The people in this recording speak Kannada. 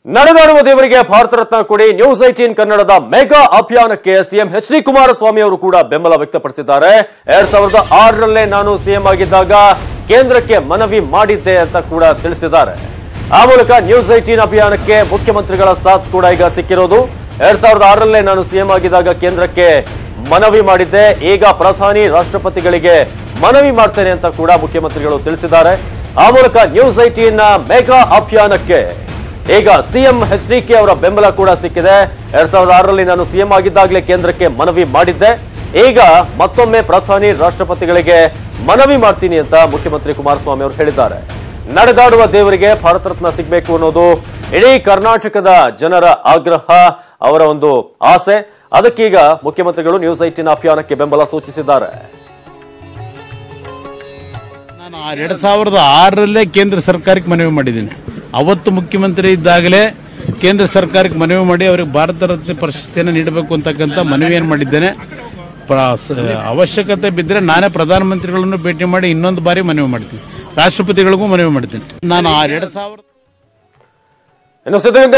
ನಡೆದಾಡುವ ದೇವರಿಗೆ ಭಾರತ ರತ್ನ ಕೊಡಿ ನ್ಯೂಸ್ 18 ಕನ್ನಡದ ಮೆಗಾ ಅಭಿಯಾನಕ್ಕೆ ಸಿಎಂ ಎಚ್ ಡಿ ಕುಮಾರಸ್ವಾಮಿ ಅವರು ಕೂಡ ಬೆಂಬಲ ವ್ಯಕ್ತಪಡಿಸಿದ್ದಾರೆ. 2006ರಲ್ಲೇ ನಾನು ಸಿಎಂ ಆಗಿದ್ದಾಗ ಕೇಂದ್ರಕ್ಕೆ ಮನವಿ ಮಾಡಿದ್ದೆ ಅಂತ ಕೂಡ ತಿಳಿಸಿದ್ದಾರೆ. ಆ ಮೂಲಕ ನ್ಯೂಸ್ 18 ಅಭಿಯಾನಕ್ಕೆ ಮುಖ್ಯಮಂತ್ರಿಗಳ ಸಾಥ್ ಕೂಡ ಈಗ ಸಿಕ್ಕಿರೋದು. 2006ರಲ್ಲೇ ನಾನು ಸಿಎಂ ಆಗಿದ್ದಾಗ ಕೇಂದ್ರಕ್ಕೆ ಮನವಿ ಮಾಡಿದ್ದೆ, ಈಗ ಪ್ರಧಾನಿ ರಾಷ್ಟ್ರಪತಿಗಳಿಗೆ ಮನವಿ ಮಾಡ್ತೇನೆ ಅಂತ ಕೂಡ ಮುಖ್ಯಮಂತ್ರಿಗಳು ತಿಳಿಸಿದ್ದಾರೆ. ಆ ಮೂಲಕ ನ್ಯೂಸ್ 18ನ ಮೆಗಾ ಅಭಿಯಾನಕ್ಕೆ ಈಗ ಸಿಎಂ ಎಚ್ಡಿಕೆ ಅವರ ಬೆಂಬಲ ಕೂಡ ಸಿಕ್ಕಿದೆ. 2006ರಲ್ಲಿ ನಾನು ಸಿಎಂ ಆಗಿದ್ದಾಗಲೇ ಕೇಂದ್ರಕ್ಕೆ ಮನವಿ ಮಾಡಿದ್ದೆ, ಈಗ ಮತ್ತೊಮ್ಮೆ ಪ್ರಧಾನಿ ರಾಷ್ಟ್ರಪತಿಗಳಿಗೆ ಮನವಿ ಮಾಡ್ತೀನಿ ಅಂತ ಮುಖ್ಯಮಂತ್ರಿ ಕುಮಾರಸ್ವಾಮಿ ಅವರು ಹೇಳಿದ್ದಾರೆ. ನಡೆದಾಡುವ ದೇವರಿಗೆ ಭಾರತ ರತ್ನ ಸಿಗಬೇಕು ಅನ್ನೋದು ಇಡೀ ಕರ್ನಾಟಕದ ಜನರ ಆಗ್ರಹ, ಅವರ ಒಂದು ಆಸೆ. ಅದಕ್ಕೀಗ ಮುಖ್ಯಮಂತ್ರಿಗಳು ನ್ಯೂಸ್ 18 ಅಭಿಯಾನಕ್ಕೆ ಬೆಂಬಲ ಸೂಚಿಸಿದ್ದಾರೆ. ನಾನು 2006ರಲ್ಲೇ ಕೇಂದ್ರ ಸರ್ಕಾರಕ್ಕೆ ಮನವಿ ಮಾಡಿದ್ದೀನಿ. ಅವತ್ತು ಮುಖ್ಯಮಂತ್ರಿ ಇದ್ದಾಗಲೇ ಕೇಂದ್ರ ಸರ್ಕಾರಕ್ಕೆ ಮನವಿ ಮಾಡಿ ಅವರಿಗೆ ಭಾರತ ರತ್ನ ಪ್ರಶಸ್ತಿಯನ್ನು ನೀಡಬೇಕು ಅಂತಕ್ಕಂಥ ಮನವಿಯನ್ನು ಮಾಡಿದ್ದೇನೆ. ಅವಶ್ಯಕತೆ ಬಿದ್ದರೆ ನಾನೇ ಪ್ರಧಾನಮಂತ್ರಿಗಳನ್ನು ಭೇಟಿ ಮಾಡಿ ಇನ್ನೊಂದು ಬಾರಿ ಮನವಿ ಮಾಡ್ತೀನಿ, ರಾಷ್ಟ್ರಪತಿಗಳಿಗೂ ಮನವಿ ಮಾಡ್ತೀನಿ. ನಾನು 2000